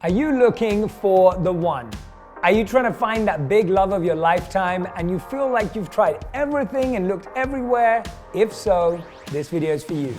Are you looking for the one? Are you trying to find that big love of your lifetime and you feel like you've tried everything and looked everywhere? If so, this video is for you.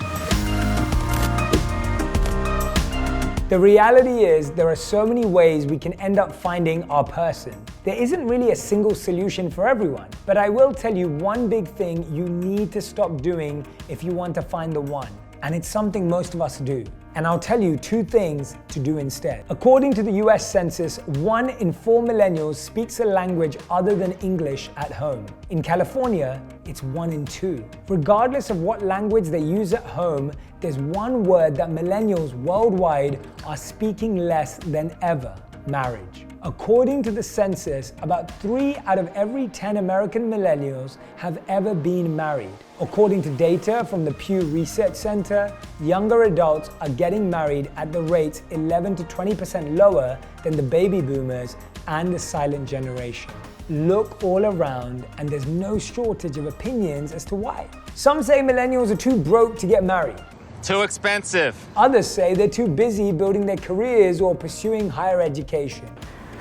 The reality is there are so many ways we can end up finding our person. There isn't really a single solution for everyone, but I will tell you one big thing you need to stop doing if you want to find the one. And it's something most of us do. And I'll tell you 2 things to do instead. According to the US Census, 1 in 4 millennials speaks a language other than English at home. In California, it's 1 in 2. Regardless of what language they use at home, there's one word that millennials worldwide are speaking less than ever: marriage. According to the census, about 3 out of every 10 American millennials have ever been married. According to data from the Pew Research Center, younger adults are getting married at the rates 11 to 20% lower than the baby boomers and the silent generation. Look all around and there's no shortage of opinions as to why. Some say millennials are too broke to get married. Too expensive. Others say they're too busy building their careers or pursuing higher education.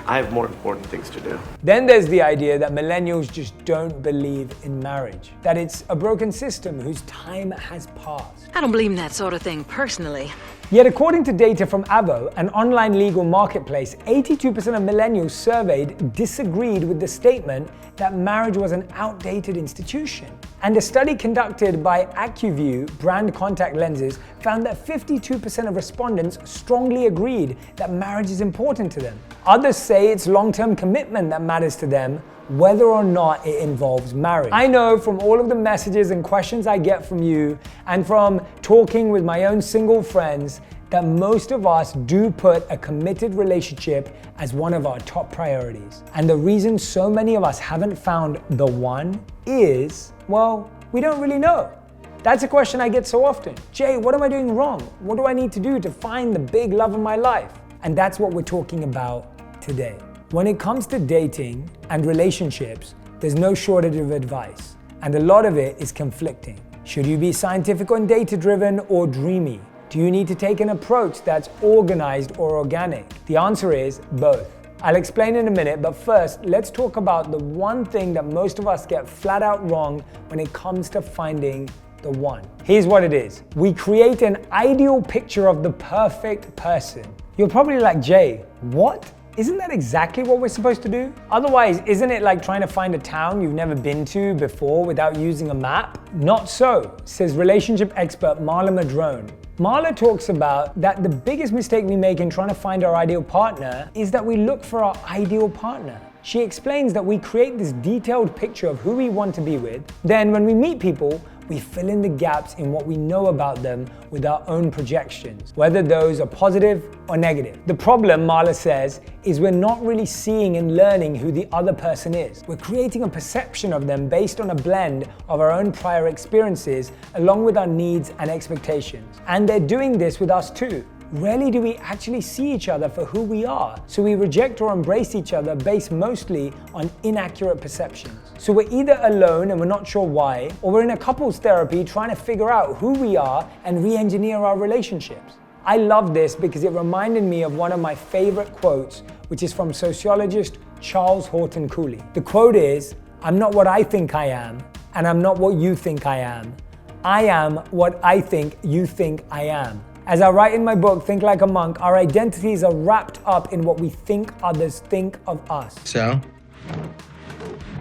I have more important things to do. Then there's the idea that millennials just don't believe in marriage, that it's a broken system whose time has passed. I don't believe in that sort of thing personally. Yet according to data from Avo, an online legal marketplace, 82% of millennials surveyed disagreed with the statement that marriage was an outdated institution. And a study conducted by AccuView brand contact lenses found that 52% of respondents strongly agreed that marriage is important to them. Others say it's long-term commitment that matters to them, whether or not it involves marriage. I know from all of the messages and questions I get from you and from talking with my own single friends that most of us do put a committed relationship as one of our top priorities. And the reason so many of us haven't found the one is, well, we don't really know. That's a question I get so often. Jay, what am I doing wrong? What do I need to do to find the big love of my life? And that's what we're talking about today. When it comes to dating and relationships, there's no shortage of advice, and a lot of it is conflicting. Should you be scientific and data-driven or dreamy? Do you need to take an approach that's organized or organic? The answer is both. I'll explain in a minute, but first, let's talk about the one thing that most of us get flat out wrong when it comes to finding the one. Here's what it is. We create an ideal picture of the perfect person. You're probably like, Jay, what? Isn't that exactly what we're supposed to do? Otherwise, isn't it like trying to find a town you've never been to before without using a map? Not so, says relationship expert Marla Madrone. Marla talks about that the biggest mistake we make in trying to find our ideal partner is that we look for our ideal partner. She explains that we create this detailed picture of who we want to be with. Then when we meet people, we fill in the gaps in what we know about them with our own projections, whether those are positive or negative. The problem, Marla says, is we're not really seeing and learning who the other person is. We're creating a perception of them based on a blend of our own prior experiences along with our needs and expectations. And they're doing this with us too. Rarely do we actually see each other for who we are, so we reject or embrace each other based mostly on inaccurate perceptions. So we're either alone and we're not sure why, or we're in a couples therapy trying to figure out who we are and re-engineer our relationships. I love this because it reminded me of one of my favorite quotes, which is from sociologist Charles Horton Cooley. The quote is, "I'm not what I think I am, and I'm not what you think I am. I am what I think you think I am." As I write in my book, Think Like a Monk, our identities are wrapped up in what we think others think of us. So,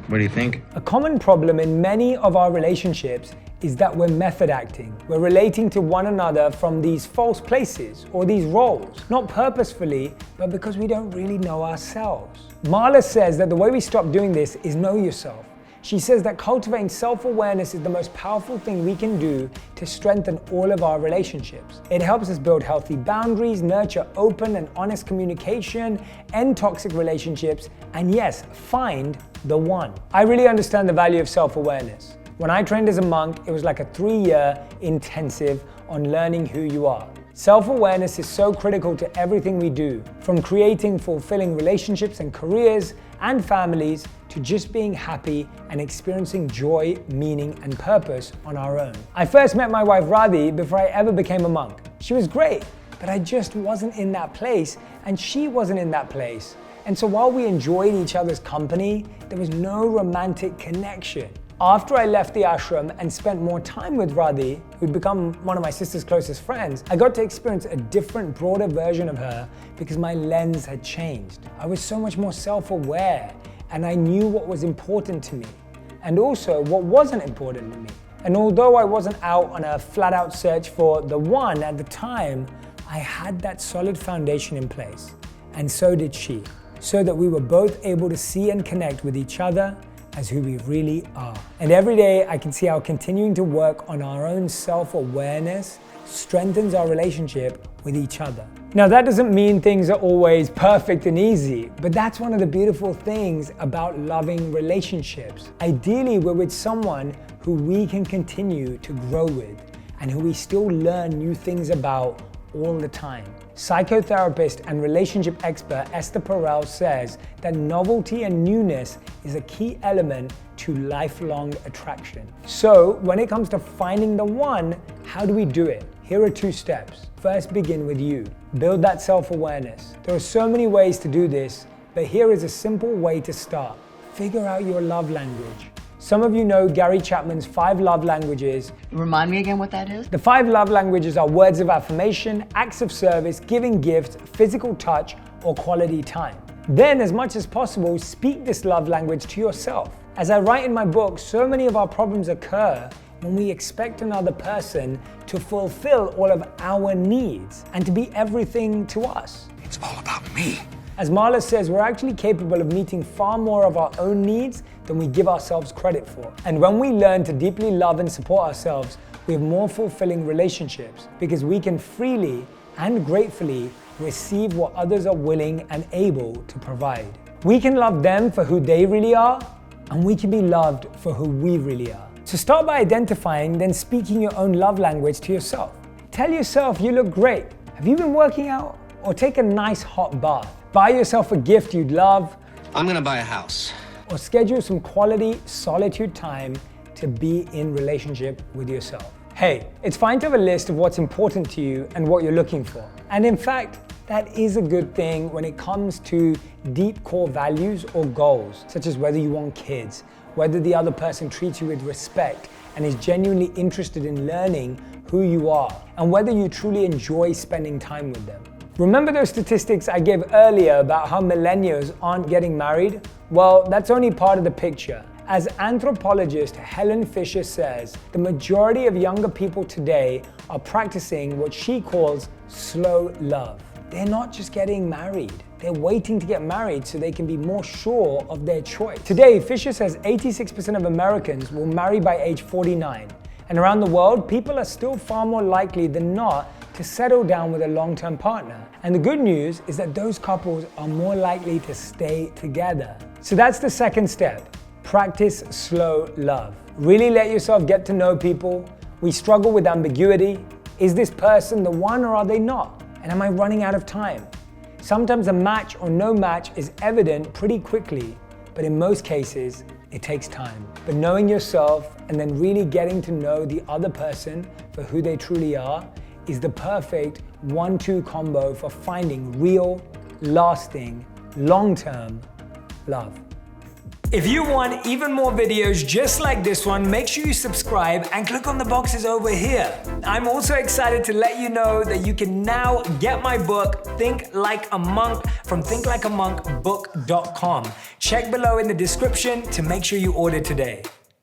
what do you think? A common problem in many of our relationships is that we're method acting. We're relating to one another from these false places or these roles, not purposefully, but because we don't really know ourselves. Marla says that the way we stop doing this is know yourself. She says that cultivating self-awareness is the most powerful thing we can do to strengthen all of our relationships. It helps us build healthy boundaries, nurture open and honest communication, end toxic relationships, and yes, find the one. I really understand the value of self-awareness. When I trained as a monk, it was like a 3-year intensive on learning who you are. Self-awareness is so critical to everything we do, from creating fulfilling relationships and careers and families to just being happy and experiencing joy, meaning, and purpose on our own. I first met my wife Radhi before I ever became a monk. She was great. but I just wasn't in that place, and she wasn't in that place. And so while we enjoyed each other's company, there was no romantic connection. After I left the ashram and spent more time with Radhi, who'd become one of my sister's closest friends, I got to experience a different, broader version of her because my lens had changed. I was so much more self-aware, and I knew what was important to me, and also what wasn't important to me. And although I wasn't out on a flat-out search for the one at the time, I had that solid foundation in place, and so did she, so that we were both able to see and connect with each other as who we really are. And every day I can see how continuing to work on our own self-awareness strengthens our relationship with each other. Now that doesn't mean things are always perfect and easy, but that's one of the beautiful things about loving relationships. Ideally, we're with someone who we can continue to grow with and who we still learn new things about all the time. Psychotherapist and relationship expert Esther Perel says that novelty and newness is a key element to lifelong attraction. So when it comes to finding the one, how do we do it? Here are 2 steps. First, begin with you. Build that self-awareness. There are so many ways to do this, but here is a simple way to start. Figure out your love language. Some of you know Gary Chapman's 5 love languages. Remind me again what that is? The 5 love languages are words of affirmation, acts of service, giving gifts, physical touch, or quality time. Then, as much as possible, speak this love language to yourself. As I write in my book, so many of our problems occur when we expect another person to fulfill all of our needs and to be everything to us. It's all about me. As Marla says, we're actually capable of meeting far more of our own needs than we give ourselves credit for. And when we learn to deeply love and support ourselves, we have more fulfilling relationships because we can freely and gratefully receive what others are willing and able to provide. We can love them for who they really are, and we can be loved for who we really are. So start by identifying, then speaking your own love language to yourself. Tell yourself you look great. Have you been working out? Or take a nice hot bath. Buy yourself a gift you'd love. I'm gonna buy a house. Or schedule some quality solitude time to be in relationship with yourself. Hey, it's fine to have a list of what's important to you and what you're looking for. And in fact, that is a good thing when it comes to deep core values or goals, such as whether you want kids, whether the other person treats you with respect and is genuinely interested in learning who you are, and whether you truly enjoy spending time with them. Remember those statistics I gave earlier about how millennials aren't getting married? Well, that's only part of the picture. As anthropologist Helen Fisher says, the majority of younger people today are practicing what she calls slow love. They're not just getting married. They're waiting to get married so they can be more sure of their choice. Today, Fisher says 86% of Americans will marry by age 49. And around the world, people are still far more likely than not to settle down with a long-term partner. And the good news is that those couples are more likely to stay together. So that's the second step. Practice slow love. Really let yourself get to know people. We struggle with ambiguity. Is this person the one or are they not? And am I running out of time? Sometimes a match or no match is evident pretty quickly, but in most cases, it takes time. But knowing yourself and then really getting to know the other person for who they truly are is the perfect 1-2 combo for finding real, lasting, long-term love. If you want even more videos just like this one, make sure you subscribe and click on the boxes over here. I'm also excited to let you know that you can now get my book, Think Like a Monk, from thinklikeamonkbook.com. Check below in the description to make sure you order today.